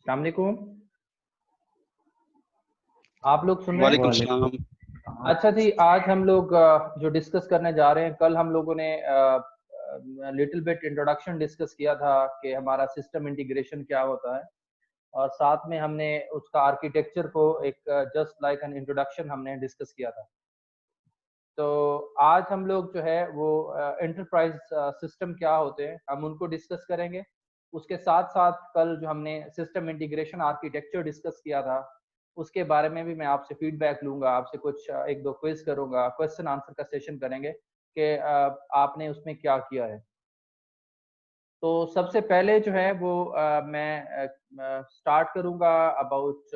अस्सलाम वालेकुम। आप लोग सुन रहे हैं? वालेकुम सलाम। अच्छा जी, आज हम लोग जो डिस्कस करने जा रहे हैं, कल हम लोगों ने लिटिल बिट इंट्रोडक्शन डिस्कस किया था कि हमारा सिस्टम इंटीग्रेशन क्या होता है, और साथ में हमने उसका आर्किटेक्चर को एक जस्ट लाइक एन इंट्रोडक्शन हमने डिस्कस किया था। तो आज हम लोग जो है वो एंटरप्राइज सिस्टम क्या होते हैं हम उनको डिस्कस करेंगे। उसके साथ साथ कल जो हमने सिस्टम इंटीग्रेशन आर्किटेक्चर डिस्कस किया था, उसके बारे में भी मैं आपसे फीडबैक लूंगा, आपसे कुछ एक दो क्विज करूंगा, क्वेश्चन आंसर का सेशन करेंगे कि आपने उसमें क्या किया है। तो सबसे पहले जो है वो मैं स्टार्ट करूंगा अबाउट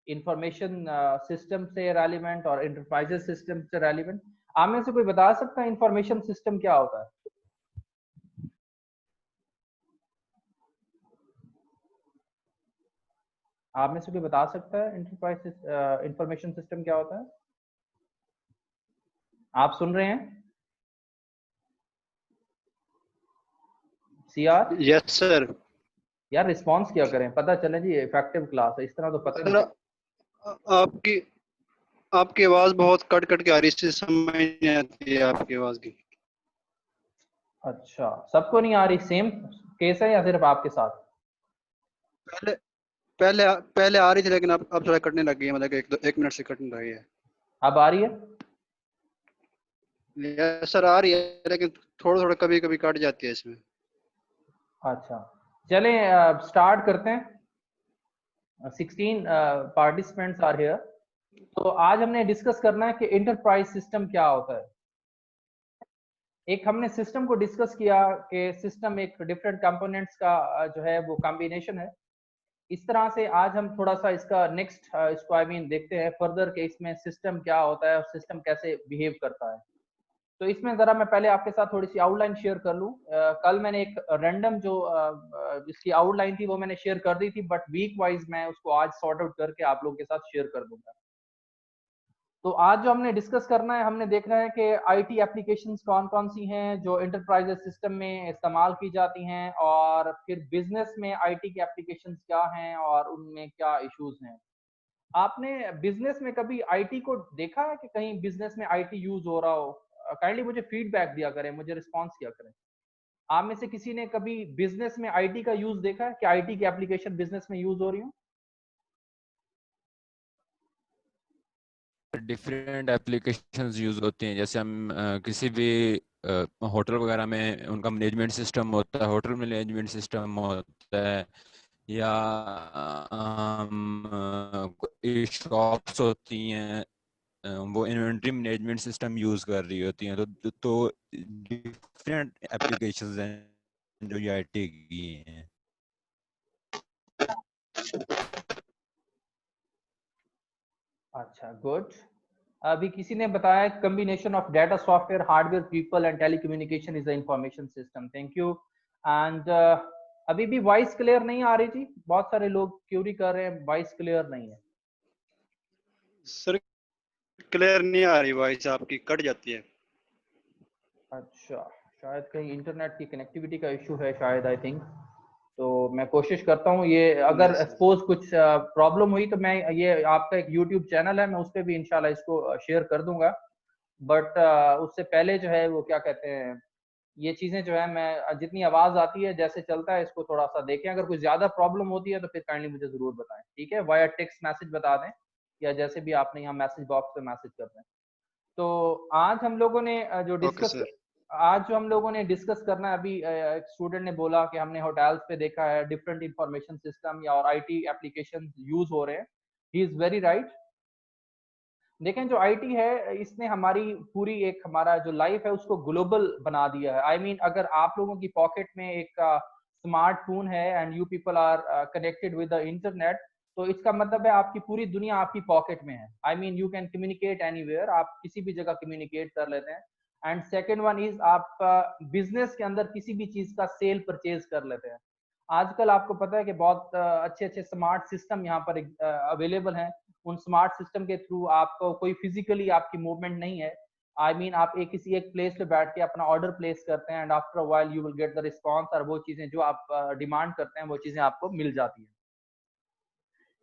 इंफॉर्मेशन सिस्टम से रेलिवेंट और इंटरप्राइजेस सिस्टम से रेलिवेंट। आप में से कोई बता सकता है इंफॉर्मेशन सिस्टम क्या होता है? आप में से कोई बता सकता है इंटरप्राइज इंफॉर्मेशन सिस्टम क्या होता है? आप सुन रहे हैं? CR yes sir. यार रिस्पॉन्स क्या करें, पता चले जी इफेक्टिव क्लास है, इस तरह तो पता नहीं सर चलता। आपकी आपकी आवाज बहुत कट कट के आ रही है, इससे समझ नहीं आती है आपकी आवाज की। अच्छा, सबको नहीं आ रही? सेम केस है या सिर्फ आपके साथ? पहले पहले पहले आ रही थी, लेकिन अब थोड़ा कटने लग गई है, मतलब एक मिनट से कटने लगी है। अब आ रही है? यस सर, आ रही है, लेकिन थोड़ा थोड़ा कभी कभी कट जाती है इसमें। अच्छा, चलें स्टार्ट करते हैं। 16 पार्टिसिपेंट्स आर हियर। तो आज हमने डिस्कस करना है कि इंटरप्राइज सिस्टम क्या होता है। एक हमने सिस्टम को डिस्कस किया कि सिस्टम एक डिफरेंट कंपोनेंट्स का जो है वो कॉम्बिनेशन है। इस तरह से आज हम थोड़ा सा इसका नेक्स्ट इसको आई मीन देखते हैं फर्दर कि इसमें सिस्टम क्या होता है और सिस्टम कैसे बिहेव करता है। तो इसमें जरा मैं पहले आपके साथ थोड़ी सी आउटलाइन शेयर कर लूं। कल मैंने एक रैंडम जो इसकी आउटलाइन थी वो मैंने शेयर कर दी थी, बट वीक वाइज मैं उसको आज सॉर्ट आउट करके आप लोगों के साथ शेयर कर दूंगा। तो आज जो हमने डिस्कस करना है, हमने देखना है कि आईटी एप्लीकेशंस कौन कौन सी हैं जो एंटरप्राइज सिस्टम में इस्तेमाल की जाती हैं, और फिर बिजनेस में आईटी की एप्लीकेशंस क्या हैं और उनमें क्या इश्यूज हैं। आपने बिजनेस में कभी आईटी को देखा है कि कहीं बिजनेस में आईटी यूज हो रहा हो? काइंडली मुझे फीडबैक दिया करें, मुझे रिस्पॉन्स किया करें। आप में से किसी ने कभी बिजनेस में आईटी का यूज देखा है कि आईटी की एप्लीकेशन बिजनेस में यूज हो रही हो? डिफरेंट एप्लीकेशंस यूज होती हैं। जैसे हम किसी भी होटल वगैरह में उनका मैनेजमेंट सिस्टम होता है, होटल मैनेजमेंट सिस्टम होता है, या शॉप्स होती हैं, वो इन्वेंट्री मैनेजमेंट सिस्टम यूज कर रही होती हैं। तो डिफरेंट एप्लीकेशंस हैं जो ये आईटी की हैं। अच्छा, गुड। अभी किसी ने बताया combination of data software hardware people and telecommunication is the information system. Thank you. And अभी भी वॉइस क्लियर नहीं आ रही जी, बहुत सारे लोग क्यूरी कर रहे हैं, वॉइस क्लियर नहीं है। सर क्लियर नहीं आ रही, वॉइस आपकी कट जाती है। अच्छा, शायद कहीं इंटरनेट की कनेक्टिविटी का इशू है शायद, आई थिंक। तो मैं कोशिश करता हूँ, ये अगर यस सर। सपोज कुछ प्रॉब्लम हुई तो मैं, ये आपका एक यूट्यूब चैनल है, मैं उस पर भी इंशाल्लाह इसको शेयर कर दूंगा। बट उससे पहले जो है वो क्या कहते हैं, ये चीजें जो है मैं जितनी आवाज आती है जैसे चलता है इसको थोड़ा सा देखें, अगर कुछ ज्यादा प्रॉब्लम होती है तो फिर काइंडली मुझे जरूर बताएं, ठीक है? वाया टेक्स्ट मैसेज बता दें, या जैसे भी आपने यहाँ मैसेज बॉक्स पे मैसेज कर दें। तो आज हम लोगों ने ओके सर। आज जो हम लोगों ने डिस्कस करना है, अभी एक स्टूडेंट ने बोला कि हमने होटल्स पे देखा है डिफरेंट इंफॉर्मेशन सिस्टम या और आईटी एप्लीकेशन यूज हो रहे हैं। He is very right. देखें, जो आईटी है इसने हमारी पूरी एक हमारा जो लाइफ है उसको ग्लोबल बना दिया है। आई मीन अगर आप लोगों की पॉकेट में एक स्मार्टफोन है and you people are connected with the internet, तो इसका मतलब है आपकी पूरी दुनिया आपकी पॉकेट में है। I mean you can communicate anywhere, आप किसी भी जगह कम्युनिकेट कर लेते हैं। एंड सेकेंड वन इज आप बिजनेस के अंदर किसी भी चीज का सेल परचेज कर लेते हैं। आजकल आपको पता है कि बहुत अच्छे अच्छे स्मार्ट सिस्टम यहाँ पर अवेलेबल हैं। उन स्मार्ट सिस्टम के थ्रू आपको कोई फिजिकली आपकी मूवमेंट नहीं है, आई मीन आप किसी एक प्लेस पे बैठ के अपना ऑर्डर प्लेस करते हैं and after a while you will get the response, और वो चीजें जो आप डिमांड करते हैं वो चीजें आपको मिल जाती हैं।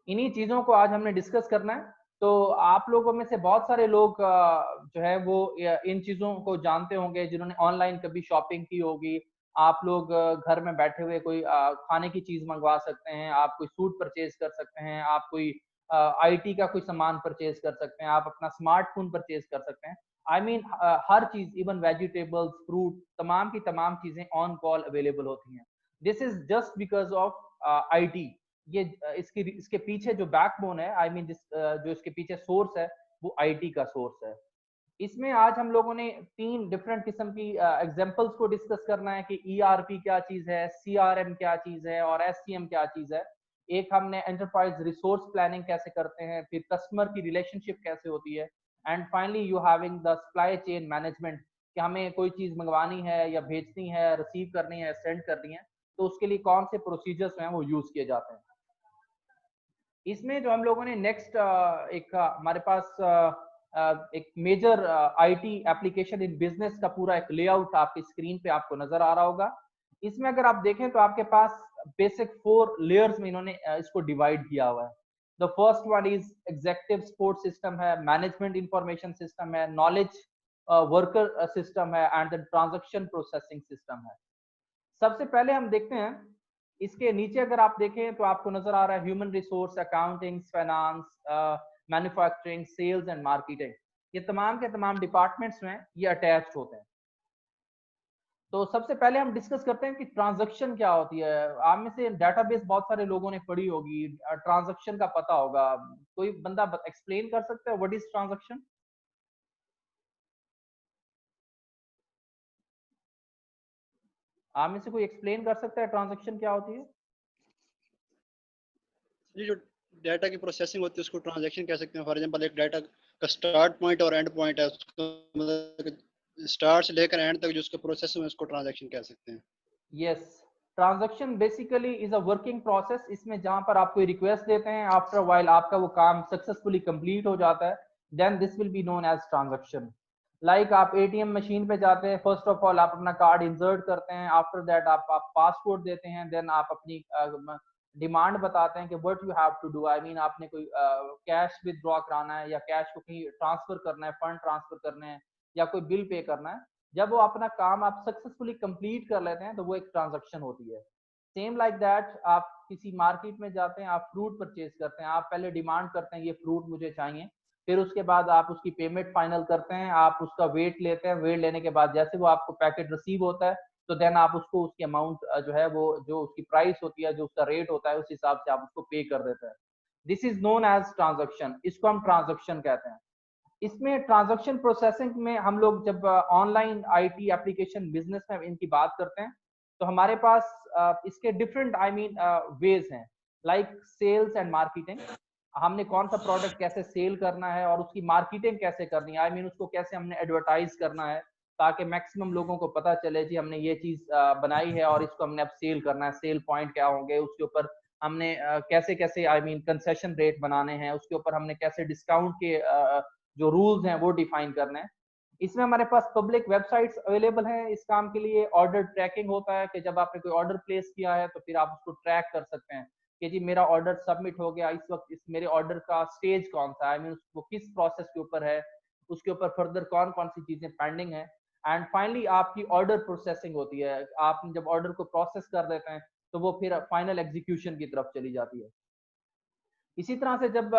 इन्हीं चीजों को आज हमने डिस्कस करना है। तो आप लोगों में से बहुत सारे लोग जो है वो इन चीजों को जानते होंगे, जिन्होंने ऑनलाइन कभी शॉपिंग की होगी। आप लोग घर में बैठे हुए कोई खाने की चीज मंगवा सकते हैं, आप कोई सूट परचेज कर सकते हैं, आप कोई आईटी का कोई सामान परचेज कर सकते हैं, आप अपना स्मार्टफोन परचेज कर सकते हैं। आई मीन हर चीज, इवन वेजिटेबल्स, फ्रूट, तमाम की तमाम चीजें ऑन कॉल अवेलेबल होती हैं। This is just because of IT. ये इसके पीछे जो बैकबोन है, आई मीन जो इसके पीछे सोर्स है, वो आईटी का सोर्स है। इसमें आज हम लोगों ने 3 डिफरेंट किस्म की एग्जांपल्स को डिस्कस करना है कि ईआरपी क्या चीज है, सीआरएम क्या चीज है और एससीएम क्या चीज है। एक हमने एंटरप्राइज रिसोर्स प्लानिंग कैसे करते हैं, फिर कस्टमर की रिलेशनशिप कैसे होती है, and finally you having the supply chain management, कि हमें कोई चीज मंगवानी है या भेजनी है, रिसीव करनी है, सेंड करनी है, तो उसके लिए कौन से प्रोसीजर्स हैं वो यूज किए जाते हैं। इसमें जो हम लोगों ने नेक्स्ट एक हमारे पास एक major IT application in business का पूरा एक लेआउट आपकी स्क्रीन पे आपको नजर आ रहा होगा। इसमें अगर आप देखें तो आपके पास बेसिक 4 लेयर्स में इन्होंने इसको डिवाइड किया हुआ है। The first one is executive support system है, मैनेजमेंट इंफॉर्मेशन सिस्टम है, नॉलेज वर्कर सिस्टम है and the transaction processing system है। सबसे पहले हम देखते हैं, इसके नीचे अगर आप देखें तो आपको नजर आ रहा है human resource, accounting, finance, manufacturing, sales and marketing. ये तमाम के तमाम डिपार्टमेंट्स में ये अटैच्ड होते हैं। तो सबसे पहले हम डिस्कस करते हैं कि ट्रांजैक्शन क्या होती है। आप में से डेटाबेस बहुत सारे लोगों ने पढ़ी होगी, ट्रांजैक्शन का पता होगा। कोई बंदा एक्सप्लेन कर सकता है व्हाट इज ट्रांजैक्शन? आप में से कोई एक्सप्लेन कर सकता है ट्रांजैक्शन क्या होती है? ये जो डाटा की प्रोसेसिंग होती है उसको ट्रांजैक्शन कह सकते हैं। फॉर एग्जांपल एक डाटा का स्टार्ट पॉइंट और एंड पॉइंट है, उसको मतलब स्टार्ट से लेकर एंड तक जो उसका प्रोसेस है उसको ट्रांजैक्शन कह सकते हैं। Yes, transaction basically is a working process. इसमें जहां पर आप कोई रिक्वेस्ट देते हैं, आफ्टर व्हाइल आपका वो काम सक्सेसफुली कंप्लीट हो जाता है, then this will be known as transaction. Like आप एटीएम मशीन पे जाते हैं, फर्स्ट ऑफ ऑल आप अपना कार्ड इंसर्ट करते हैं, आफ्टर दैट आप पासपोर्ट देते हैं, देन आप अपनी डिमांड बताते हैं कि what you have to do. I mean आपने कोई कैश विदड्रॉ कराना है या कैश को कहीं ट्रांसफर करना है, फंड ट्रांसफर करने हैं या कोई बिल पे करना है। जब वो अपना काम आप सक्सेसफुली कंप्लीट कर लेते हैं तो वो एक ट्रांजैक्शन होती है। सेम लाइक दैट, आप किसी मार्केट में जाते हैं, आप फ्रूट परचेज करते हैं, आप पहले डिमांड करते हैं ये फ्रूट मुझे चाहिए, फिर उसके बाद आप उसकी पेमेंट फाइनल करते हैं, आप उसका वेट लेते हैं, वेट लेने के बाद जैसे वो आपको पैकेट रिसीव होता है तो देन आप उसको उसकी अमाउंट जो है वो जो उसकी प्राइस होती है, जो उसका रेट होता है, उस हिसाब से आप उसको पे कर देते हैं। This is known as transaction, इसको हम ट्रांजैक्शन कहते हैं। इसमें ट्रांजैक्शन प्रोसेसिंग में हम लोग जब ऑनलाइन आईटी एप्लीकेशन बिजनेस में इनकी बात करते हैं तो हमारे पास इसके डिफरेंट आई मीन वेज हैं, लाइक सेल्स एंड मार्केटिंग। हमने कौन सा प्रोडक्ट कैसे सेल करना है और उसकी मार्केटिंग कैसे करनी है, आई मीन उसको कैसे हमने एडवर्टाइज करना है ताकि मैक्सिमम लोगों को पता चले जी हमने ये चीज बनाई है और इसको हमने अब सेल करना है। सेल पॉइंट क्या होंगे, उसके ऊपर हमने कैसे कैसे आई मीन कंसेशन रेट बनाने हैं, उसके ऊपर हमने कैसे डिस्काउंट के जो रूल्स हैं वो डिफाइन करने हैं। इसमें हमारे पास पब्लिक वेबसाइट्स अवेलेबल हैं इस काम के लिए। ऑर्डर ट्रैकिंग होता है कि जब आपने कोई ऑर्डर प्लेस किया है तो फिर आप उसको ट्रैक कर सकते हैं कि जी मेरा ऑर्डर सबमिट हो गया, इस वक्त इस मेरे ऑर्डर का स्टेज कौन सा है, आई मीन वो किस प्रोसेस के ऊपर है, उसके ऊपर फर्दर कौन कौन सी चीजें पेंडिंग है। एंड फाइनली आपकी ऑर्डर प्रोसेसिंग होती है। आप जब ऑर्डर को प्रोसेस कर देते हैं तो वो फिर फाइनल एग्जीक्यूशन की तरफ चली जाती है। इसी तरह से जब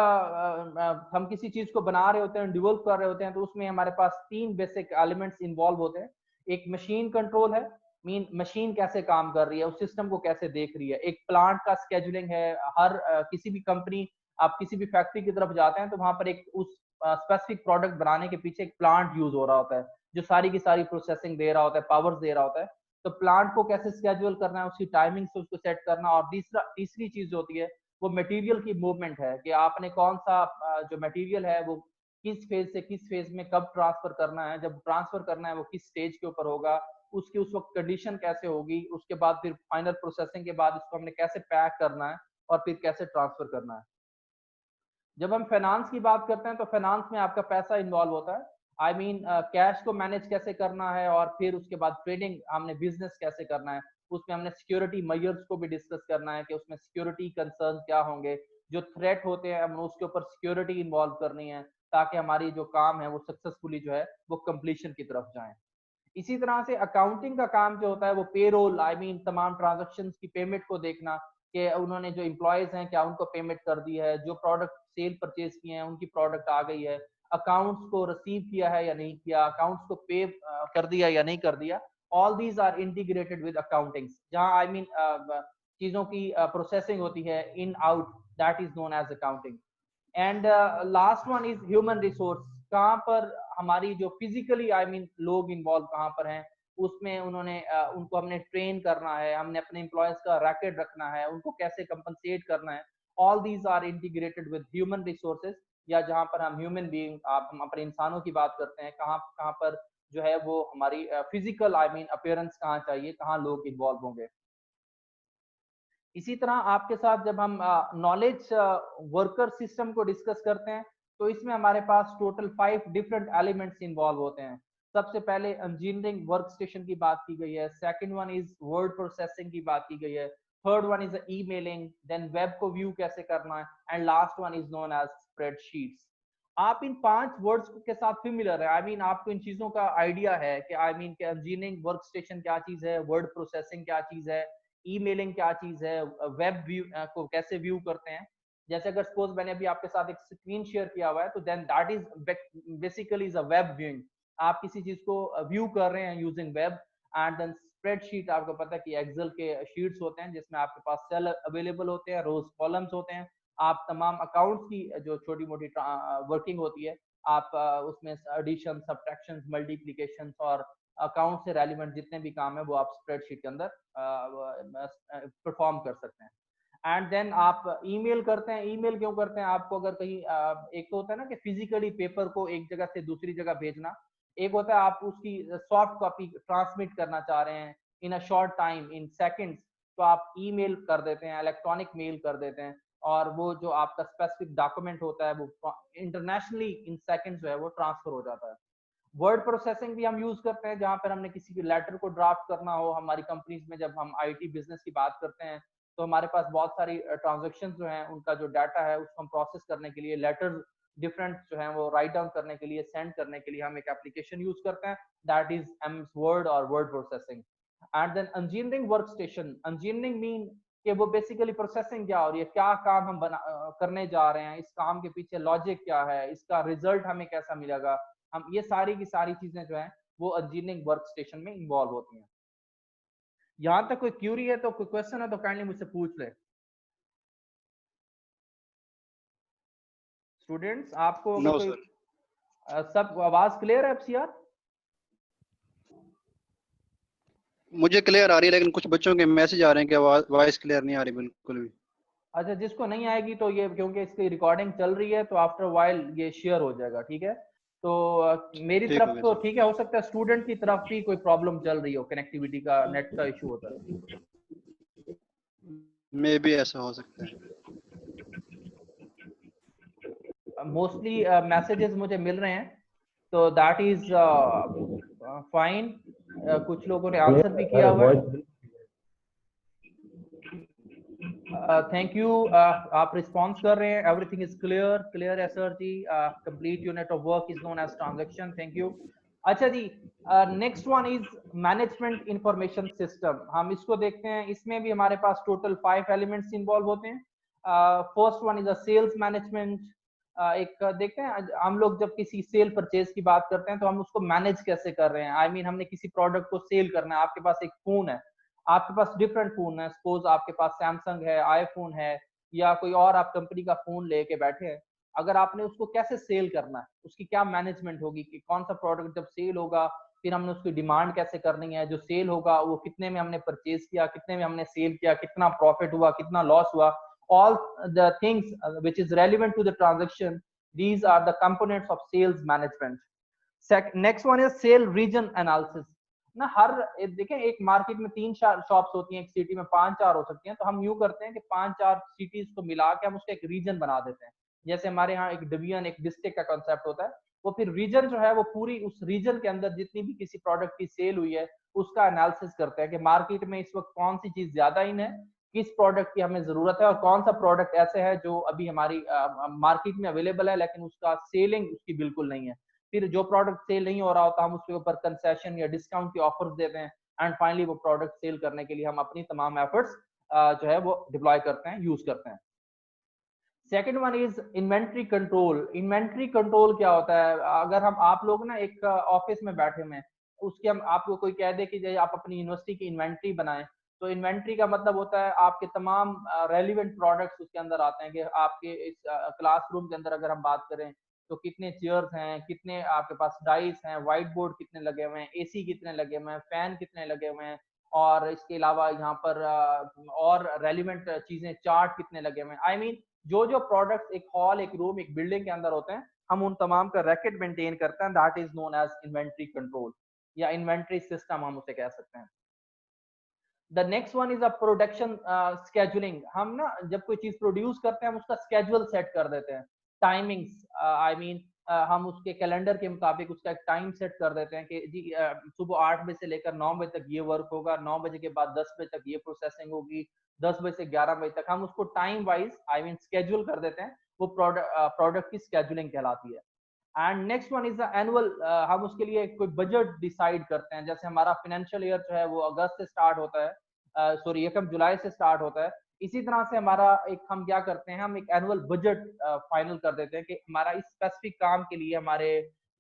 हम किसी चीज को बना रहे होते हैं, डेवलप कर रहे होते हैं, तो उसमें हमारे पास 3 बेसिक एलिमेंट्स इन्वॉल्व होते हैं। एक मशीन कंट्रोल है, मीन मशीन कैसे काम कर रही है, उस सिस्टम को कैसे देख रही है। एक प्लांट का स्केजुलिंग है, हर किसी भी कंपनी, आप किसी भी फैक्ट्री की तरफ जाते हैं तो वहां पर एक उस स्पेसिफिक प्रोडक्ट बनाने के पीछे एक प्लांट यूज हो रहा होता है जो सारी की सारी प्रोसेसिंग दे रहा होता है, पावर्स दे रहा होता है। तो प्लांट को कैसे स्केड्यूल करना है, उसकी टाइमिंग से उसको सेट करना। और तीसरी चीज होती है वो मटेरियल की मूवमेंट है कि आपने कौन सा जो मटेरियल है वो किस फेज से किस फेज में कब ट्रांसफर करना है, जब ट्रांसफर करना है वो किस स्टेज के ऊपर होगा, उसकी उस वक्त कंडीशन कैसे होगी, उसके बाद फिर फाइनल प्रोसेसिंग के बाद इसको हमने कैसे पैक करना है और फिर कैसे ट्रांसफर करना है। जब हम फाइनेंस की बात करते हैं तो फाइनेंस में आपका पैसा इन्वॉल्व होता है। आई मीन कैश को मैनेज कैसे करना है, और फिर उसके बाद ट्रेडिंग हमने बिजनेस कैसे करना है, उसमें हमने सिक्योरिटी मेजर्स को भी डिस्कस करना है कि उसमें सिक्योरिटी कंसर्न क्या होंगे, जो थ्रेट होते हैं हमने उसके ऊपर सिक्योरिटी इन्वॉल्व करनी है ताकि हमारी जो काम है वो सक्सेसफुली जो है वो कंप्लीशन की तरफ जाए। इसी तरह से अकाउंटिंग का काम जो होता है वो पेरोल, आई मीन तमाम ट्रांजेक्शन्स की पेमेंट को देखना कि उन्होंने जो एम्प्लॉयज हैं क्या उनको पेमेंट कर दी है, जो प्रोडक्ट सेल परचेज किए हैं उनकी प्रोडक्ट आ गई है, अकाउंट्स को रिसीव किया है या नहीं किया, अकाउंट्स को पे कर दिया या नहीं कर दिया। All these are integrated with accounting, जहां आई मीन चीजों की प्रोसेसिंग होती है in out, that is known as accounting. And last one is human resource, कहाँ पर हमारी जो फिजिकली आई मीन लोग इन्वॉल्व कहाँ पर हैं, उसमें उन्होंने उनको हमने ट्रेन करना है, हमने अपने एम्प्लॉयज का रैकेट रखना है, उनको कैसे कंपनसेट करना है। All these are integrated with human resources, या जहाँ पर हम ह्यूमन बीइंग आप हम अपने इंसानों की बात करते हैं, कहाँ कहाँ पर जो है वो हमारी फिजिकल आई मीन अपीयरेंस कहाँ चाहिए, कहाँ लोग इन्वॉल्व होंगे। इसी तरह आपके साथ जब हम नॉलेज वर्कर सिस्टम को डिस्कस करते हैं तो इसमें हमारे पास टोटल 5 डिफरेंट एलिमेंट्स इन्वॉल्व होते हैं। सबसे पहले इंजीनियरिंग वर्क स्टेशन की बात की गई है, second one is word processing की बात की गई है, third one is emailing, then web को व्यू कैसे करना है, and last one is known as spreadsheets. आप इन 5 वर्ड्स के साथ फेमिलियर है, आई मीन आपको इन चीजों का आइडिया है कि I mean engineering work station क्या चीज है, वर्ड प्रोसेसिंग क्या चीज है, ईमेलिंग क्या चीज है, वेब व्यू को कैसे व्यू करते हैं। जैसे अगर सपोज मैंने अभी आपके साथ एक स्क्रीन शेयर किया हुआ है तो then that is basically is a web viewing. आप किसी चीज को व्यू कर रहे हैं using web. And then spreadsheet, आपको पता है कि एक्सेल के शीट्स होते हैं जिसमें आपके पास सेल अवेलेबल होते हैं, रोज कॉलम्स होते हैं, आप तमाम अकाउंट्स की जो छोटी मोटी वर्किंग होती है आप उसमें एडिशन, सब्ट्रैक्शन, मल्टीप्लीकेशन और अकाउंट से रेलिवेंट जितने भी काम है वो आप स्प्रेडशीट के अंदर परफॉर्म कर सकते हैं। एंड देन आप ईमेल करते हैं। ईमेल क्यों करते हैं? आपको अगर कहीं एक तो होता है ना कि फिजिकली पेपर को एक जगह से दूसरी जगह भेजना, एक होता है आप उसकी सॉफ्ट कॉपी ट्रांसमिट करना चाह रहे हैं in a short time, in seconds, तो आप ईमेल कर देते हैं, इलेक्ट्रॉनिक मेल कर देते हैं, और वो जो आपका स्पेसिफिक डॉक्यूमेंट होता है वो इंटरनेशनली इन सेकंड्स जो है वो ट्रांसफर हो जाता है। वर्ड प्रोसेसिंग भी हम यूज करते हैं जहां पर हमने किसी की लेटर को ड्राफ्ट करना हो। हमारी कंपनीज में जब हम आईटी बिजनेस की बात करते हैं तो हमारे पास बहुत सारी ट्रांजेक्शन जो हैं उनका जो डाटा है उसको हम प्रोसेस करने के लिए, लेटर डिफरेंट जो है वो राइट डाउन करने के लिए, सेंड करने के लिए हम एक एप्लीकेशन यूज करते हैं, दैट इज एमएस वर्ड और word processing. And then engineering work station, engineering mean कि वो बेसिकली प्रोसेसिंग क्या हो रही है, क्या काम हम करने जा रहे हैं, इस काम के पीछे लॉजिक क्या है, इसका रिजल्ट हमें कैसा मिलेगा, हम ये सारी की सारी चीजें जो है वो इंजीनियरिंग वर्क स्टेशन में इन्वॉल्व होती हैं। यहां तक कोई क्यूरी है तो, कोई क्वेश्चन है तो काइंडली मुझसे पूछ ले। स्टूडेंट्स आपको अगर नो कोई सर। सब आवाज क्लियर है एफसीआर? मुझे क्लियर आ रही है लेकिन कुछ बच्चों के मैसेज आ रहे हैं कि वॉइस क्लियर नहीं आ रही बिल्कुल भी। अच्छा, जिसको नहीं आएगी तो ये क्योंकि इसकी रिकॉर्डिंग चल रही है तो आफ्टर वाइल ये शेयर हो जाएगा, ठीक है? तो मेरी ठीक हो तरफ गया तो सर। ठीक है, हो सकता है स्टूडेंट की तरफ भी कोई प्रॉब्लम चल रही हो, कनेक्टिविटी का, नेट का इशू होता है। मे भी ऐसा हो सकता है। मोस्टली मैसेजेस मुझे मिल रहे हैं तो दैट इज फाइन। कुछ लोगों ने आंसर भी किया हुआ है। Thank you. आप रिस्पॉन्स कर रहे हैं, एवरीथिंग इज क्लियर, क्लियर है सर जी। Complete unit of work is known as transaction, thank you. अच्छा जी, next one is management information system. हम इसको देखते हैं, इसमें भी हमारे पास टोटल 5 एलिमेंट्स इन्वॉल्व होते हैं। First one is a sales management. एक देखते हैं, हम लोग जब किसी सेल परचेज की बात करते हैं तो हम उसको मैनेज कैसे कर रहे हैं। आई मीन हमने किसी प्रोडक्ट को सेल करना है, आपके पास एक फोन है, आपके पास डिफरेंट फोन है, सपोज आपके पास सैमसंग है, आईफोन है, या कोई और आप कंपनी का फोन लेके बैठे हैं। अगर आपने उसको कैसे सेल करना है, उसकी क्या मैनेजमेंट होगी कि कौन सा प्रोडक्ट जब सेल होगा, फिर हमने उसकी डिमांड कैसे करनी है, जो सेल होगा वो कितने में हमने परचेज किया, कितने में हमने सेल किया, कितना प्रॉफिट हुआ, कितना लॉस हुआ, all the things which is relevant to the transaction, these are the components of sales management. Next one is sale region analysis ना। हर देखें, एक मार्केट में 3-4 शॉप्स होती हैं, एक सिटी में 5-4 हो सकती हैं, तो हम यूं करते हैं कि 5-4 सिटीज को मिला के हम उसका एक रीजन बना देते हैं। जैसे हमारे यहाँ एक डिवीजन, एक डिस्ट्रिक्ट का कॉन्सेप्ट होता है, वो फिर रीजन जो है वो पूरी उस रीजन के अंदर जितनी भी किसी प्रोडक्ट की सेल हुई है उसका एनालिसिस करते हैं कि मार्केट में इस वक्त कौन सी चीज ज्यादा इन है, किस प्रोडक्ट की हमें जरूरत है और कौन सा प्रोडक्ट ऐसे है जो अभी हमारी मार्केट में अवेलेबल है लेकिन उसका सेलिंग उसकी बिल्कुल नहीं है। फिर जो प्रोडक्ट सेल नहीं हो रहा होता हम उसके ऊपर कंसेशन या डिस्काउंट की ऑफर्स देते हैं एंड फाइनली वो प्रोडक्ट सेल करने के लिए हम अपनी तमाम एफर्ट्स जो है वो डिप्लॉय करते हैं, यूज करते हैं। Second one is inventory control. Inventory control क्या होता है? अगर हम आप लोग ना एक ऑफिस में बैठे हुए हैं, उसके हम आपको कोई कह दे कि आप अपनी यूनिवर्सिटी की इन्वेंट्री बनाएं, तो इन्वेंट्री का मतलब होता है आपके तमाम रेलिवेंट प्रोडक्ट्स उसके अंदर आते हैं कि आपके इस क्लासरूम के अंदर अगर हम बात करें तो कितने चेयर्स हैं, कितने आपके पास डाइस हैं, व्हाइट बोर्ड कितने लगे हुए हैं, एसी कितने लगे हुए हैं, फैन कितने लगे हुए हैं, और इसके अलावा यहाँ पर और रेलिवेंट चीजें चार्ट कितने लगे हुए हैं। आई मीन जो जो प्रोडक्ट्स एक हॉल, एक रूम, एक बिल्डिंग के अंदर होते हैं, हम उन तमाम का रैकेट मेंटेन करते हैं। That is known as inventory control या इन्वेंट्री सिस्टम हम उसे कह सकते हैं। The next one is a production scheduling. हम ना जब कोई चीज प्रोड्यूस करते हैं हम उसका स्केजुअल सेट कर देते हैं, टाइमिंग्स आई मीन हम उसके कैलेंडर के मुताबिक उसका एक टाइम सेट कर देते हैं कि जी सुबह 8 बजे से लेकर 9 बजे तक ये वर्क होगा, 9 बजे के बाद 10 बजे तक ये प्रोसेसिंग होगी, 10 बजे से 11 बजे तक। हम उसको time wise I mean schedule कर देते हैं, वो प्रोडक्ट की स्केजुलिंग कहलाती है। And next one is annual. हम उसके लिए कोई बजट डिसाइड करते हैं। जैसे हमारा फाइनेंशियल ईयर जो है वो अगस्त से स्टार्ट होता है, सॉरी 1 जुलाई से स्टार्ट होता है। इसी तरह से हमारा एक हम क्या करते हैं, हम एक एनुअल बजट फाइनल कर देते हैं कि हमारा इस स्पेसिफिक काम के लिए हमारे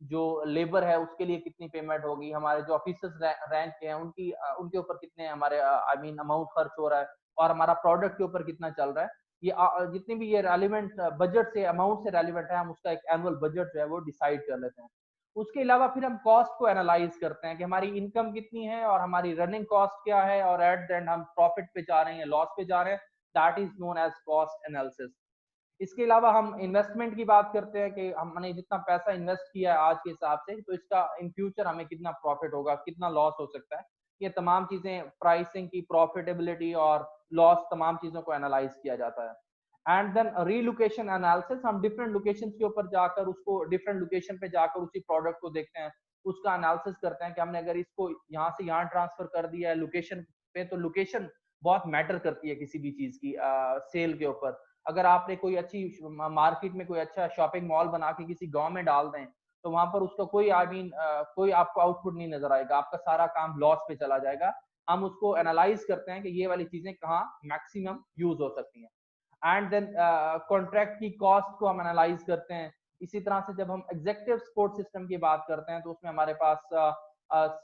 जो लेबर है उसके लिए कितनी पेमेंट होगी, हमारे जो ऑफिसर्स रैंक के हैं उनकी उनके ऊपर कितने हमारे आई मीन अमाउंट खर्च हो रहा है, और हमारा प्रोडक्ट के ऊपर कितना चल रहा है। ये जितनी भी ये रेलिवेंट बजट से अमाउंट से रेलिवेंट है हम उसका एक एनुअल बजट जो है वो डिसाइड कर लेते हैं। उसके अलावा फिर हम कॉस्ट को एनालाइज करते हैं कि हमारी इनकम कितनी है और हमारी रनिंग कॉस्ट क्या है, और एट द एंड हम प्रॉफिट पे जा रहे हैं, लॉस पे जा रहे हैं। That is known as cost analysis. इसके अलावा हम इन्वेस्टमेंट की बात करते हैं कि हमने जितना पैसा इन्वेस्ट किया है आज के हिसाब से, तो इसका इन फ्यूचर हमें कितना प्रॉफिट होगा, कितना लॉस हो सकता है। ये तमाम चीजें प्राइसिंग की, प्रॉफिटेबिलिटी और लॉस, तमाम चीजों को एनालाइज किया जाता है। And then relocation analysis. हम डिफरेंट लोकेशन के ऊपर जाकर उसको डिफरेंट लोकेशन पे जाकर उसी प्रोडक्ट को देखते हैं, उसका एनालिसिस करते हैं कि हमने अगर इसको यहाँ से यहाँ ट्रांसफर कर दिया है लोकेशन पे, तो लोकेशन बहुत मैटर करती है किसी भी चीज की सेल के ऊपर। अगर आपने कोई अच्छी मार्केट में कोई अच्छा शॉपिंग मॉल बना के किसी गांव में डाल दें, तो वहां पर उसका कोई आई मीन कोई आपको आउटपुट नहीं नजर आएगा, आपका सारा काम लॉस पे चला जाएगा। हम उसको एनालाइज करते हैं कि ये वाली चीजें कहाँ मैक्सिमम यूज हो सकती हैं। एंड देन कॉन्ट्रैक्ट की कॉस्ट को हम एनालाइज करते हैं। इसी तरह से जब हम एग्जीक्यूटिव सपोर्ट सिस्टम की बात करते हैं तो उसमें हमारे पास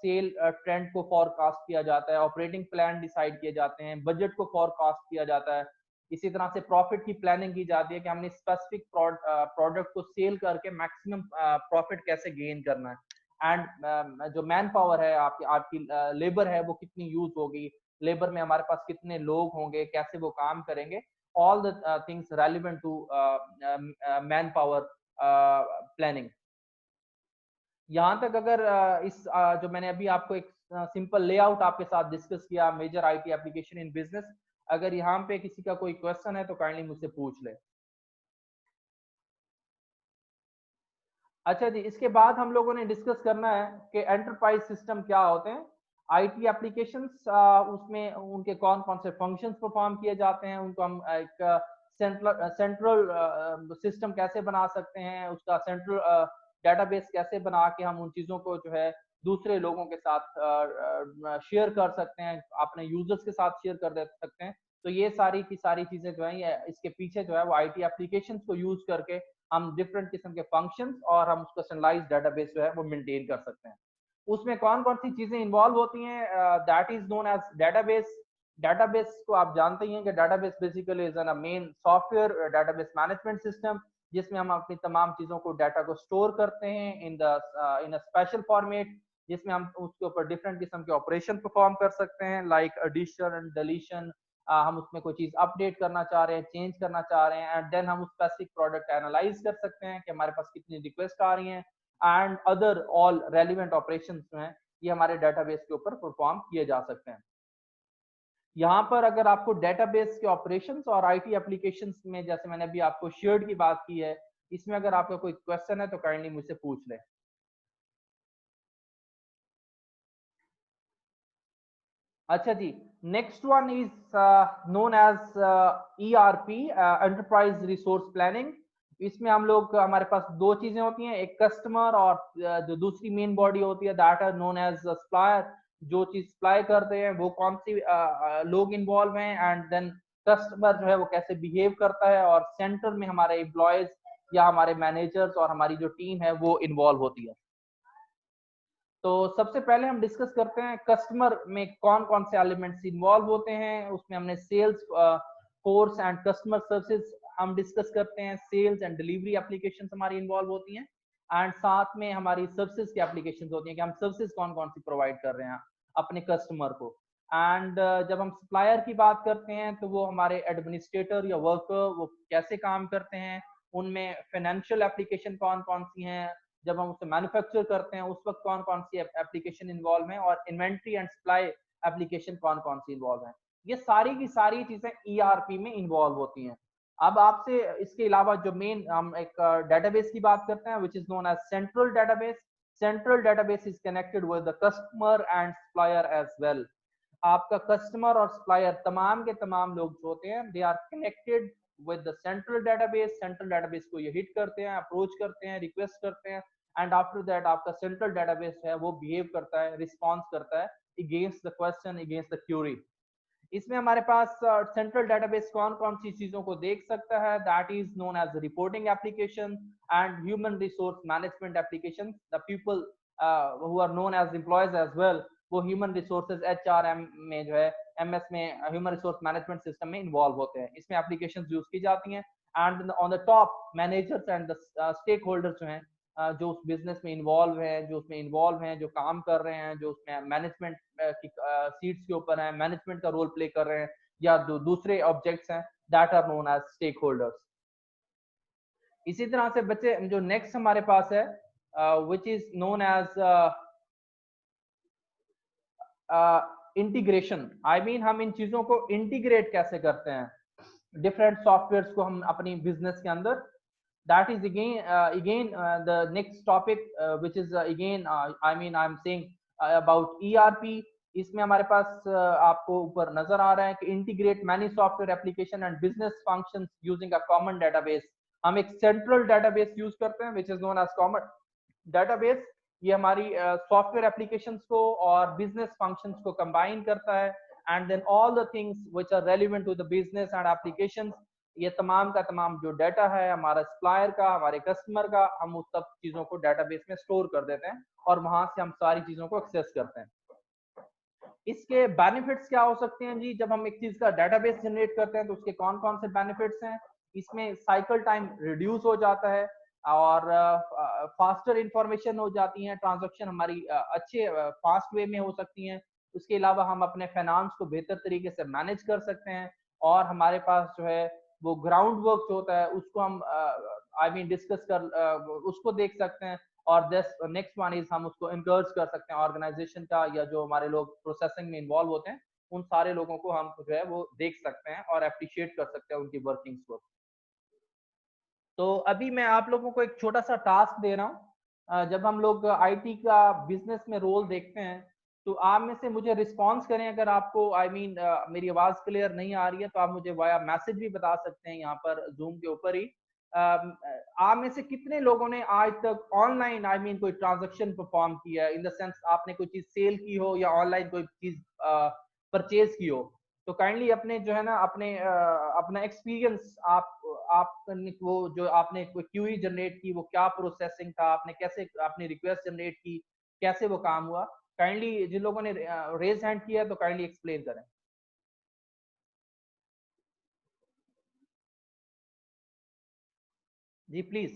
सेल ट्रेंड को फॉरकास्ट किया जाता है, ऑपरेटिंग प्लान डिसाइड किए जाते हैं, बजट को फॉरकास्ट किया जाता है। इसी तरह से प्रॉफिट की प्लानिंग की जाती है कि हमने स्पेसिफिक प्रोडक्ट को सेल करके मैक्सिमम प्रॉफिट कैसे गेन करना है। एंड जो मैन पावर है, आपकी आपकी लेबर है, वो कितनी यूज होगी, लेबर में हमारे पास कितने लोग होंगे, कैसे वो काम करेंगे, all the things relevant to manpower planning। यहाँ तक अगर इस जो मैंने अभी आपको एक सिंपल लेआउट आपके साथ डिस्कस किया, major IT application in business, अगर यहाँ पे किसी का कोई क्वेश्चन है तो काइंडली मुझसे पूछ ले। अच्छा जी, इसके बाद हम लोगों ने डिस्कस करना है कि एंटरप्राइज सिस्टम क्या होते हैं। आईटी एप्लीकेशंस, उसमें उनके कौन कौन से फंक्शंस परफॉर्म किए जाते हैं, उनको हम एक सेंट्रल सिस्टम कैसे बना सकते हैं, उसका सेंट्रल डेटाबेस कैसे बना के हम उन चीज़ों को जो है दूसरे लोगों के साथ शेयर कर सकते हैं, अपने यूजर्स के साथ शेयर कर दे सकते हैं। तो ये सारी की सारी चीज़ें जो है ये इसके पीछे जो है वो आईटी एप्लीकेशंस को यूज करके हम डिफरेंट किस्म के फंक्शंस और हम उसका सेंट्रलाइज्ड डेटाबेस जो है वो मेंटेन कर सकते हैं। उसमें कौन कौन सी चीजें इन्वॉल्व होती हैं, that is known as database. Database को आप जानते ही हैं कि database basically is a main software database management system, जिसमें हम अपनी तमाम चीजों को, डाटा को स्टोर करते हैं इन अ स्पेशल फॉर्मेट, जिसमें हम उसके ऊपर डिफरेंट किस्म के ऑपरेशन परफॉर्म कर सकते हैं, लाइक एडिशन एंड डिलीशन। हम उसमें कोई चीज अपडेट करना चाह रहे हैं, चेंज करना चाह रहे हैं, एंड देन हम उस स्पेसिफिक प्रोडक्ट एनालाइज कर सकते हैं कि हमारे पास कितनी रिक्वेस्ट आ रही हैं, and other all relevant operations जो हैं ये हमारे डेटाबेस के ऊपर परफॉर्म किए जा सकते हैं। यहाँ पर अगर आपको डेटाबेस के ऑपरेशंस और आईटी एप्लीकेशंस में, जैसे मैंने अभी आपको शेयर्ड की बात की है, इसमें अगर आपका कोई क्वेश्चन है तो काइंडली मुझसे पूछ लें। अच्छा जी, next one is known as ERP, enterprise resource planning. इसमें हम लोग, हमारे पास दो चीजें होती हैं, एक कस्टमर और जो दूसरी मेन बॉडी होती है that are known as supplier. जो चीज सप्लाई करते हैं वो कौन सी लोग इन्वॉल्व हैं, एंड देन कस्टमर जो है वो कैसे बिहेव करता है, और सेंटर में हमारे एम्प्लॉयज या हमारे मैनेजर्स और हमारी जो टीम है वो इन्वॉल्व होती है। तो सबसे पहले हम डिस्कस करते हैं कस्टमर में कौन कौन से एलिमेंट्स इन्वॉल्व होते हैं। उसमें हमने sales force and customer services हम डिस्कस करते हैं, सेल्स एंड डिलीवरी एप्लीकेशंस हमारी इन्वॉल्व होती हैं, एंड साथ में हमारी सर्विसेज की एप्लीकेशंस होती हैं कि हम सर्विसेज कौन कौन सी प्रोवाइड कर रहे हैं अपने कस्टमर को। एंड जब हम सप्लायर की बात करते हैं तो वो हमारे एडमिनिस्ट्रेटर या वर्कर वो कैसे काम करते हैं, उनमें फाइनेंशियल एप्लीकेशन कौन कौन सी हैं, जब हम उसे मैन्युफैक्चर करते हैं उस वक्त कौन कौन सी एप्लीकेशन इन्वॉल्व है, और इन्वेंट्री एंड सप्लाई एप्लीकेशन कौन कौन सी इन्वॉल्व है। ये सारी की सारी चीजें ERP में इन्वॉल्व होती हैं। अब आपसे इसके अलावा जो मेन हम एक डेटाबेस की बात करते हैं which is known as central database. Central database is connected with the customer and supplier as well. आपका कस्टमर और सप्लायर तमाम के तमाम लोग जो होते हैं they are connected with the central database. Central database को ये हिट करते हैं, अप्रोच करते हैं, रिक्वेस्ट करते हैं, एंड आफ्टर दैट आपका सेंट्रल डेटाबेस है वो बिहेव करता है, रिस्पॉन्स करता है against the question, against the query. इसमें हमारे पास सेंट्रल डेटाबेस कौन कौन सी चीजों को देख सकता है, that is known as reporting application and human resource management application. The people who are known as employees as well, वो ह्यूमन रिसोर्सेज HRM में जो है MS में ह्यूमन रिसोर्स मैनेजमेंट सिस्टम में इन्वॉल्व होते हैं। इसमें एप्लीकेशंस यूज की जाती हैं, and on the top managers and the stakeholders जो हैं जो उस बिजनेस में इन्वॉल्व है, जो उसमें इन्वॉल्व हैं, जो काम कर रहे हैं, जो उसमें मैनेजमेंट की सीट्स के ऊपर हैं, मैनेजमेंट का रोल प्ले कर रहे हैं, या दूसरे ऑब्जेक्ट्स हैं, that are known as stakeholders. इसी तरह से बच्चे जो नेक्स्ट हमारे पास है which is known as integration. I mean हम इन चीजों को इंटीग्रेट कैसे करते हैं डिफरेंट सॉफ्टवेयर्स को हम अपनी बिजनेस के अंदर। that is again the next topic which is again I'm saying about ERP। इसमें हमारे पास आपको ऊपर नजर आ रहा है कि integrate many software application and business functions using a common database. हम एक सेंट्रल डेटाबेस यूज करते हैं which is known as common database. ये हमारी सॉफ्टवेयर एप्लीकेशंस को और बिजनेस फंक्शंस को कंबाइन करता है, and then all the things which are relevant to the business and applications, ये तमाम का तमाम जो डाटा है हमारा सप्लायर का, हमारे कस्टमर का, हम उस सब चीजों को डेटाबेस में स्टोर कर देते हैं और वहां से हम सारी चीजों को एक्सेस करते हैं। इसके बेनिफिट्स क्या हो सकते हैं जी, जब हम एक चीज का डेटाबेस जनरेट करते हैं तो उसके कौन कौन से बेनिफिट्स हैं। इसमें साइकिल टाइम रिड्यूस हो जाता है और फास्टर इंफॉर्मेशन हो जाती है, ट्रांजैक्शन हमारी अच्छे फास्ट वे में हो सकती हैं। उसके अलावा हम अपने फाइनेंस को बेहतर तरीके से मैनेज कर सकते हैं, और हमारे पास जो है वो ग्राउंड वर्क जो होता है उसको हम डिस्कस कर उसको देख सकते हैं। और नेक्स्ट वन इज हम उसको इंकरेज कर सकते हैं ऑर्गेनाइजेशन का, या जो हमारे लोग प्रोसेसिंग में इन्वॉल्व होते हैं उन सारे लोगों को हम जो है वो देख सकते हैं और अप्रिशिएट कर सकते हैं उनकी वर्किंग्स को। तो अभी मैं आप लोगों को एक छोटा सा टास्क दे रहा हूँ। जब हम लोग IT का बिजनेस में रोल देखते हैं तो आप में से मुझे रिस्पॉन्स करें, अगर आपको मेरी आवाज क्लियर नहीं आ रही है तो आप मुझे वाया मैसेज भी बता सकते हैं यहाँ पर जूम के ऊपर ही। आप में से कितने लोगों ने आज तक ऑनलाइन कोई ट्रांजैक्शन परफॉर्म किया है, इन द सेंस आपने कोई चीज सेल की हो या ऑनलाइन कोई चीज परचेज की हो। तो काइंडली अपने जो है ना अपना एक्सपीरियंस आप वो जो आपने कोई क्यूरी जनरेट की वो क्या प्रोसेसिंग था, आपने कैसे अपनी रिक्वेस्ट जनरेट की, कैसे वो काम हुआ। काइंडली जिन लोगों ने रेज हैंड किया तो काइंडली एक्सप्लेन करें जी प्लीज।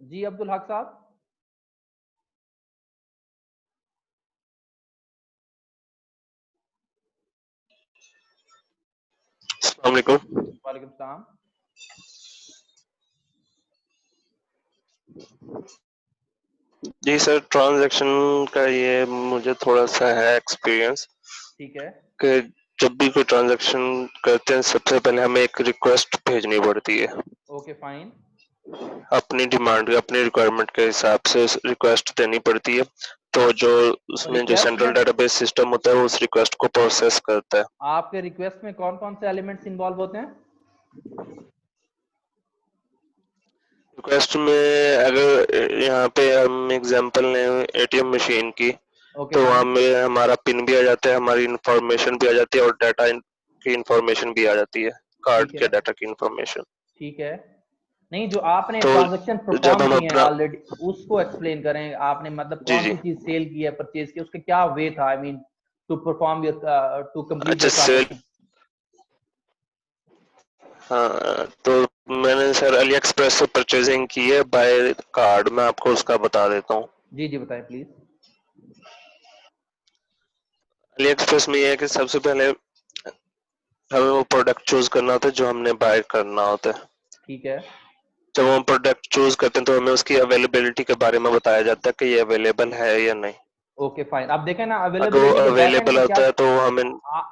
जी अब्दुल हक साहब। अस्सलाम वालेकुम। वालेकुम सलाम। जी सर, ट्रांजैक्शन का ये मुझे थोड़ा सा है एक्सपीरियंस। ठीक है, कि जब भी कोई ट्रांजैक्शन करते हैं सबसे पहले हमें एक रिक्वेस्ट भेजनी पड़ती है ओके फाइन, अपनी डिमांड अपनी रिक्वायरमेंट के हिसाब से रिक्वेस्ट देनी पड़ती है। तो जो उसमें जो रिक्वेस्ट सेंट्रल में डेटाबेस सिस्टम होता है वो उस रिक्वेस्ट को प्रोसेस करता है। आपके रिक्वेस्ट में कौन कौन से एलिमेंट्स इन्वॉल्व होते हैं? रिक्वेस्ट में अगर यहाँ पे हम एग्जांपल लें एटीएम मशीन की, ओके तो वहाँ फाइन, में हमारा पिन भी आ जाता है, हमारी इंफॉर्मेशन भी आ जाती है और डाटा की इंफॉर्मेशन भी आ जाती है, कार्ड ठीक के है, डाटा की इंफॉर्मेशन। ठीक है। नहीं, जो आपने तो ट्रांजैक्शन जब परफॉर्म हम किए हैं अपना ऑलरेडी, उसको एक्सप्लेन करें। आपने मतलब जी कौन जी सी चीज सेल की है, परचेज की, उसका क्या वे था, I mean to perform your to complete अच्छा योर सेल, ट्रांजैक्शन। हाँ तो मैंने सर अली एक्सप्रेस से परचेजिंग की है बाय कार्ड। मैं आपको उसका बता देता हूँ। जी जी बताएं प्लीज। अली एक्सप्रेस में ये है कि सबसे पहले हमें वो प्रोडक्ट चूज करना होता है जो हमने बाय करना होता है। ठीक है, जब हम प्रोडक्ट चूज करते हैं तो हमें उसकी अवेलेबिलिटी के बारे में बताया जाता है कि ये अवेलेबल है या नहीं। Okay fine. अब देखें ना, अगर वो अवेलेबिलिटी के बैक एंड अवेलेबल पे क्या होता है तो हमें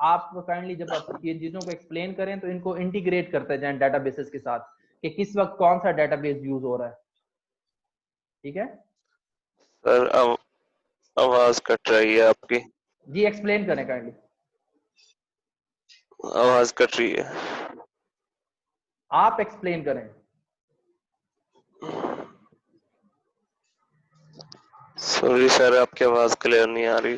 आप काइंडली जब आप ये चीजों को एक्सप्लेन करें तो इनको इंटीग्रेट करते जाएं डेटाबेसेस के साथ कि किस वक्त कौन सा डेटाबेस यूज हो रहा है। ठीक है सर आवाज कट रही है आपकी, जी, एक्सप्लेन करें काइंडली। आवाज कट रही है। आप एक्सप्लेन करें। सॉरी सर आपकी आवाज क्लियर नहीं आ रही।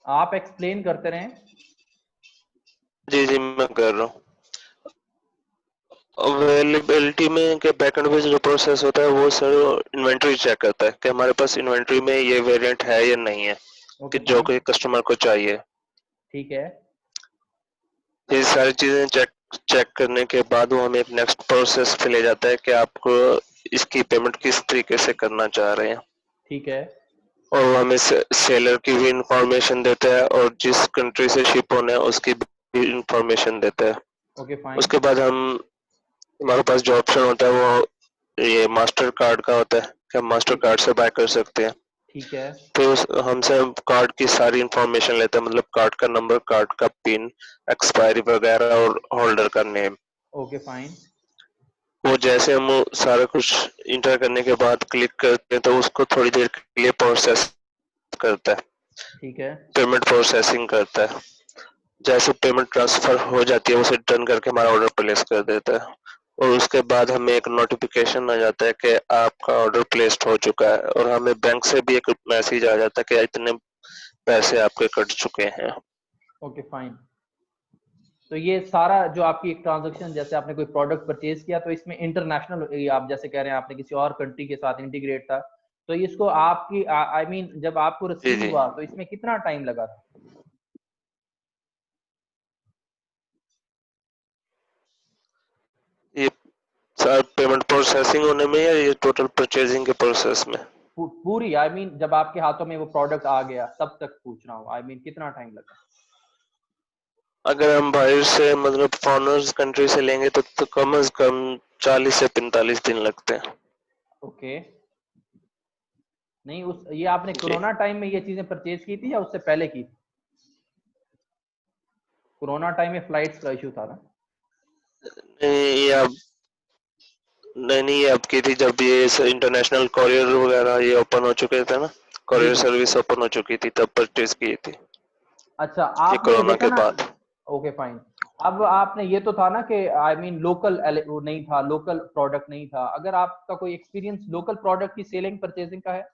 आप एक्सप्लेन करते रहें। जी जी मैं कर रहा हूँ। अवेलेबिलिटी में के बैकएंड पे जो प्रोसेस होता है वो सर इन्वेंटरी चेक करता है कि हमारे पास इन्वेंटरी में ये वेरिएंट है या नहीं है, ओके कि जो फाइन, कोई कस्टमर को चाहिए। ठीक है, ये सारी चीजें चेक चेक करने के बाद वो हमें एक नेक्स्ट प्रोसेस पे ले जाता है कि आपको इसकी पेमेंट किस तरीके से करना चाह रहे हैं। ठीक है, और वो हमें सेलर की भी इंफॉर्मेशन देता है और जिस कंट्री से शिप होना है उसकी भी इंफॉर्मेशन देता है। ओके फाइन, उसके बाद हमारे पास जो ऑप्शन होता है वो ये मास्टर कार्ड का होता है कि हम मास्टर ठीक, कार्ड से बाय कर सकते हैं। ठीक है, तो हमसे कार्ड की सारी इंफॉर्मेशन लेते हैं, मतलब कार्ड का नंबर, कार्ड का पिन, एक्सपायरी वगैरह और होल्डर का नेम। ओके फाइन, वो जैसे हम वो सारा कुछ इंटर करने के बाद क्लिक करते हैं तो उसको थोड़ी देर के लिए प्रोसेस करता है, ठीक है, पेमेंट प्रोसेसिंग करता है। जैसे पेमेंट ट्रांसफर हो जाती है उसे डन करके हमारा ऑर्डर प्लेस कर देता है। और उसके बाद हमें एक नोटिफिकेशन आ जाता है कि आपका ऑर्डर प्लेस्ड हो चुका है और हमें बैंक से भी एक मैसेज आ जाता है कि इतने पैसे आपके कट चुके हैं। Okay fine. तो ये सारा जो आपकी एक ट्रांजैक्शन, जैसे आपने कोई प्रोडक्ट परचेज किया तो इसमें इंटरनेशनल, आप जैसे कह रहे हैं आपने किसी और कंट्री के साथ इंटीग्रेट था, तो इसको आपकी आई मीन जब आपको जी रिसीव जी हुआ तो इसमें कितना टाइम लगा था? ये सारा पेमेंट प्रोसेसिंग होने में या ये टोटल परचेजिंग के प्रोसेस में? पूरी आई मीन जब आपके हाथों में वो प्रोडक्ट आ गया तब तक पूछ रहा हूँ, आई मीन कितना टाइम लगा? अगर हम बाहर से मतलब फॉरेनर्स कंट्री से लेंगे तो कम से कम 40 से 45 दिन लगते हैं। ओके, नहीं उस ये आपने जी कोरोना टाइम में ये चीजें परचेज की थी या उससे पहले की थी? कोरोना टाइम में फ्लाइट्स का इशू था ना? नहीं ये अब नहीं ये अब की थी जब ये इंटरनेशनल कॉरियर वगैरह ये ओपन हो चुके थे ना, जी कॉरियर जी, सर्विस ओपन हो चुकी थी तब परचेज की थी, अच्छा ये आपने कोरोना देखा के ना। बाद। Okay fine. अब आपने ये तो था ना कि आई मीन लोकल वो नहीं था, लोकल प्रोडक्ट नहीं था। अगर आपका कोई एक्सपीरियंस लोकल प्रोडक्ट की सेलिंग परचेजिंग का है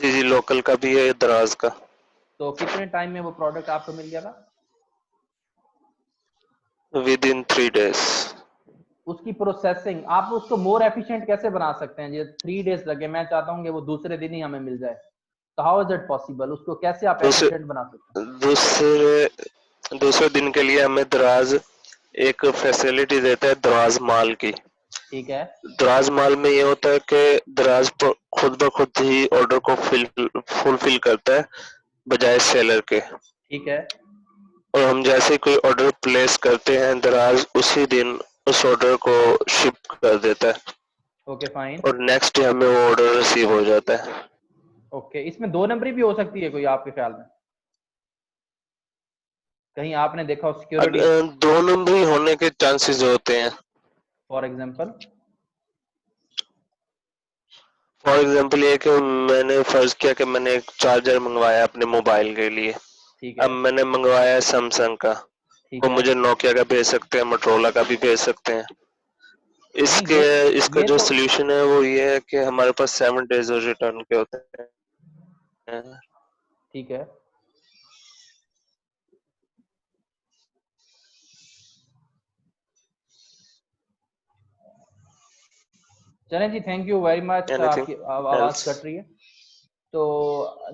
जी जी लोकल का भी है दराज का। तो कितने टाइम में वो प्रोडक्ट आपको मिल गया था? With in 3 days। उसकी प्रोसेसिंग आप उसको मोर एफिशिएंट कैसे बना सकते हैं? ये 3 डेज लगे, मैं चाहता हूँ कि वो दूसरे दिन ही हमें मिल जाए। तो हाउ इज इट पॉसिबल, उसको कैसे आप दूसरे एफिशिएंट बना सकते हैं? दूसरे दिन के लिए हमें दराज एक फैसिलिटी देता है दराज माल की। ठीक है, दराज माल में ये होता है कि दराज खुद ब खुद ही ऑर्डर को फुलफिल करता है बजाय सेलर के। ठीक है, और हम जैसे कोई ऑर्डर प्लेस करते हैं दराज उसी दिन उस ऑर्डर को शिप कर देता है ओके फाइन, और नेक्स्ट डे हमें वो ऑर्डर रिसीव हो जाता है। ओके। इसमें 2 नंबरी भी हो सकती है कोई आपके ख्याल में? कहीं आपने देखा हो सिक्योरिटी, 2 नंबरी होने के चांसेस होते हैं। For example? फॉर एग्जाम्पल ये कि मैंने फर्ज किया कि मैंने एक चार्जर मंगवाया अपने मोबाइल के लिए। ठीक अब है, मैंने मंगवाया सैमसंग का, ठीक वो है। मुझे नोकिया का भेज सकते हैं, मोटरोला का भी भेज सकते हैं। नहीं, इसके इसका ये जो तो सोल्यूशन है वो ये है कि हमारे पास 7 डेज रिटर्न के होते हैं। ठीक है। चलें जी, thank you very much. Anything आपकी आवाज एल्स? कट रही है। तो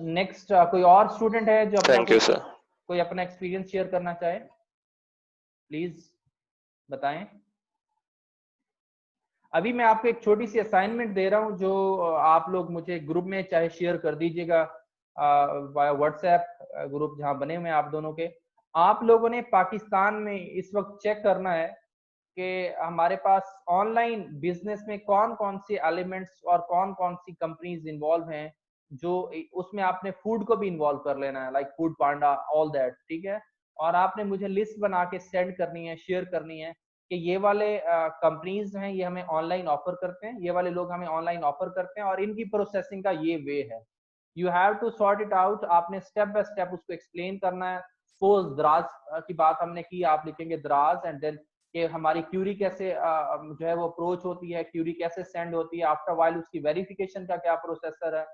नेक्स्ट कोई और स्टूडेंट है जो अपना थैंक यू कुछ सर। कोई अपना एक्सपीरियंस शेयर करना चाहे, प्लीज बताएं। अभी मैं आपको एक छोटी सी असाइनमेंट दे रहा हूं जो आप लोग मुझे ग्रुप में चाहे शेयर कर दीजिएगा, वाया व्हाट्सएप ग्रुप जहां बने हुए हैं आप दोनों के। आप लोगों ने पाकिस्तान में इस वक्त चेक करना है कि हमारे पास ऑनलाइन बिजनेस में कौन कौन से एलिमेंट्स और कौन कौन सी कंपनीज इन्वॉल्व हैं। जो उसमें आपने फूड को भी इन्वॉल्व कर लेना है, like food Panda, all that, ठीक है। और आपने मुझे लिस्ट बना के सेंड करनी है, शेयर करनी है कि ये वाले कंपनीज हैं, ये हमें ऑनलाइन ऑफर करते हैं, ये वाले लोग हमें ऑनलाइन ऑफर करते हैं और इनकी प्रोसेसिंग का ये वे है। You have to sort it out. आपने स्टेप बाय स्टेप उसको एक्सप्लेन करना है। सपोज दराज की बात हमने की, आप लिखेंगे दराज एंड देन कि हमारी क्यूरी कैसे जो है वो अप्रोच होती है, क्यूरी कैसे सेंड होती है, आफ्टर वाइल उसकी वेरिफिकेशन का क्या प्रोसेसर है,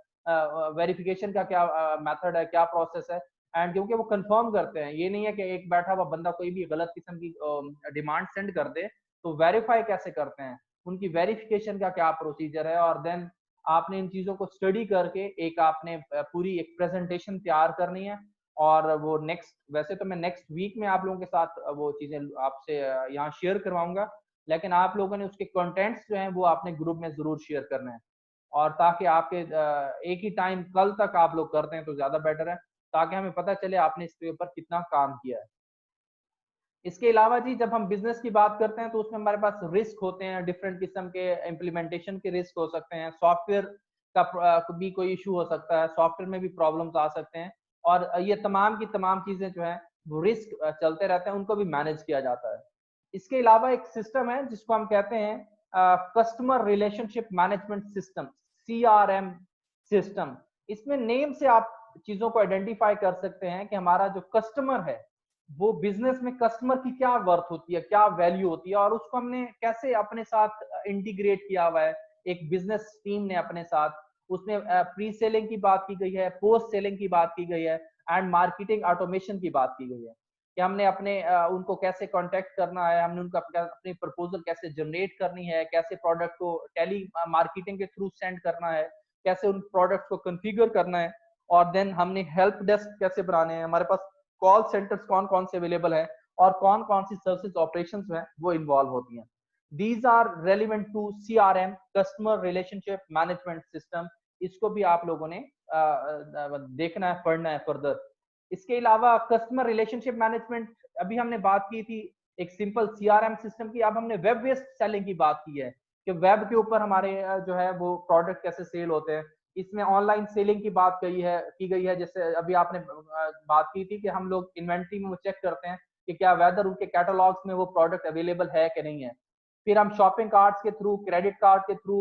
वेरिफिकेशन का क्या मेथड है, क्या प्रोसेस है। एंड क्योंकि वो कंफर्म करते हैं, ये नहीं है कि एक बैठा हुआ बंदा कोई भी गलत किस्म की डिमांड सेंड कर दे, तो वेरीफाई कैसे करते हैं, उनकी वेरिफिकेशन का क्या प्रोसीजर है। और देन आपने इन चीजों को स्टडी करके एक आपने पूरी एक प्रेजेंटेशन तैयार करनी है। और वो नेक्स्ट, वैसे तो मैं नेक्स्ट वीक में आप लोगों के साथ वो चीजें आपसे यहाँ शेयर करवाऊंगा, लेकिन आप लोगों ने उसके कंटेंट्स जो हैं वो आपने ग्रुप में जरूर शेयर करना है। और ताकि आपके एक ही टाइम कल तक आप लोग करते हैं तो ज्यादा बेटर है, ताकि हमें पता चले आपने इसके ऊपर कितना काम किया है। इसके अलावा जी, जब हम बिजनेस की बात करते हैं तो उसमें हमारे पास रिस्क होते हैं, डिफरेंट किस्म के इम्प्लीमेंटेशन के रिस्क हो सकते हैं, सॉफ्टवेयर का भी कोई इशू हो सकता है, सॉफ्टवेयर में भी प्रॉब्लम्स आ सकते हैं। और ये तमाम की तमाम चीजें जो है वो रिस्क चलते रहते हैं, उनको भी मैनेज किया जाता है। इसके अलावा एक सिस्टम है जिसको हम कहते हैं customer relationship management system, CRM system. इसमें नेम से आप चीजों को आइडेंटिफाई कर सकते हैं कि हमारा जो कस्टमर है, वो बिजनेस में कस्टमर की क्या वर्थ होती है, क्या वैल्यू होती है, और उसको हमने कैसे अपने साथ इंटीग्रेट किया हुआ है एक बिजनेस टीम ने अपने साथ। उसमें प्री सेलिंग की बात की गई है, पोस्ट सेलिंग की बात की गई है, एंड मार्केटिंग ऑटोमेशन की बात की गई है कि हमने अपने उनको कैसे कांटेक्ट करना है, हमने उनको अपनी प्रपोजल कैसे जनरेट करनी है, कैसे प्रोडक्ट को टेली मार्केटिंग के थ्रू सेंड करना है, कैसे उन प्रोडक्ट को कॉन्फ़िगर करना है। और देन हमने हेल्प डेस्क कैसे बनाने हैं, हमारे पास कॉल सेंटर्स कौन कौन से अवेलेबल है, और कौन कौन सी सर्विस ऑपरेशंस में वो इन्वॉल्व होती हैं। These are relevant to CRM, customer relationship management system. इसको भी आप लोगों ने देखना है, पढ़ना है फर्दर। इसके अलावा कस्टमर रिलेशनशिप मैनेजमेंट, अभी हमने बात की थी एक सिंपल CRM सिस्टम की, अब हमने वेब बेस्ड सेलिंग की बात की है कि वेब के ऊपर हमारे जो है वो प्रोडक्ट कैसे सेल होते हैं। इसमें ऑनलाइन सेलिंग की बात की गई है। जैसे अभी आपने बात की थी कि हम लोग इन्वेंट्री में वो चेक करते हैं कि क्या वेदर उनके कैटलॉग्स में वो प्रोडक्ट अवेलेबल है कि नहीं है। फिर हम शॉपिंग कार्ड्स के थ्रू, क्रेडिट कार्ड के थ्रू,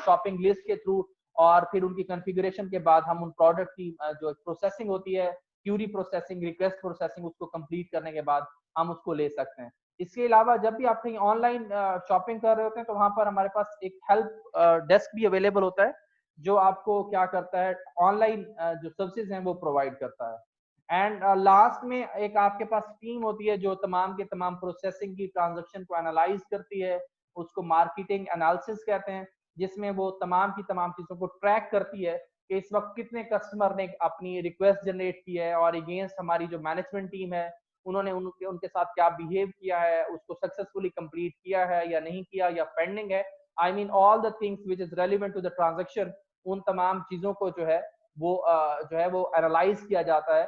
शॉपिंग लिस्ट के थ्रू, और फिर उनकी कॉन्फ़िगरेशन के बाद हम उन प्रोडक्ट की जो प्रोसेसिंग होती है, क्यूरी प्रोसेसिंग, रिक्वेस्ट प्रोसेसिंग, उसको कंप्लीट करने के बाद हम उसको ले सकते हैं। इसके अलावा जब भी आप कहीं ऑनलाइन शॉपिंग कर रहे होते हैं तो वहां पर हमारे पास एक हेल्प डेस्क भी अवेलेबल होता है जो आपको क्या करता है, ऑनलाइन जो सर्विसेज हैं वो प्रोवाइड करता है। एंड लास्ट में एक आपके पास टीम होती है जो तमाम के तमाम प्रोसेसिंग की ट्रांजैक्शन को एनालाइज करती है, उसको मार्केटिंग एनालिसिस कहते हैं, जिसमें वो तमाम की तमाम चीजों को ट्रैक करती है कि इस वक्त कितने कस्टमर ने अपनी रिक्वेस्ट जनरेट की है और अगेंस्ट हमारी जो मैनेजमेंट टीम है उन्होंने उनके साथ क्या बिहेव किया है, उसको सक्सेसफुली कंप्लीट किया है या नहीं किया या पेंडिंग है। I mean all the things which is relevant to the transaction, उन तमाम चीजों को जो है वो एनालाइज किया जाता है।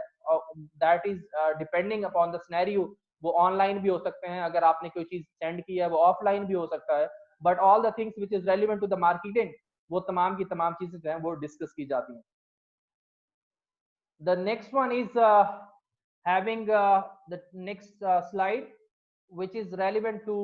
That is depending upon the scenario. वो ऑनलाइन भी हो सकते हैं, अगर आपने कोई चीज सेंड की है वो ऑफलाइन भी हो सकता है, but all the things which is relevant to the marketing, वो तमाम की तमाम चीजें जो हैं वो डिस्कस की जाती हैं। The next one is having the next slide which is relevant to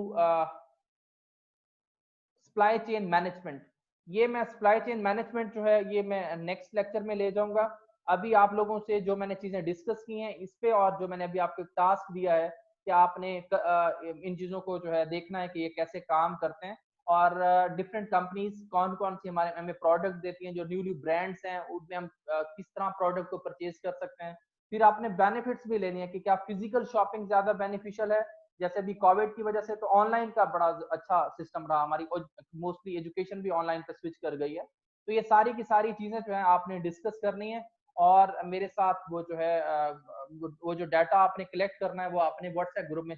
supply chain management। ये मैं supply chain management जो है ये मैं नेक्स्ट लेक्चर में ले जाऊंगा। अभी आप लोगों से जो मैंने चीजें डिस्कस की हैं इस पे, और जो मैंने अभी आपको टास्क दिया है कि आपने इन चीजों को जो है देखना है कि ये कैसे काम करते हैं, और डिफरेंट कंपनीज कौन कौन सी हमारे हमें प्रोडक्ट देती हैं, जो न्यूली ब्रांड्स हैं उनमें हम किस तरह प्रोडक्ट को परचेज कर सकते हैं। फिर आपने बेनिफिट्स भी लेने हैं कि क्या फिजिकल शॉपिंग ज्यादा बेनिफिशियल है, जैसे अभी कोविड की वजह से तो ऑनलाइन का बड़ा अच्छा सिस्टम रहा, हमारी मोस्टली एजुकेशन भी ऑनलाइन पे स्विच कर गई है। तो ये सारी की सारी चीजें जो है आपने डिस्कस करनी है, और मेरे साथ वो जो है वो जो डाटा आपने कलेक्ट करना है वो आपने व्हाट्सएप ग्रुप में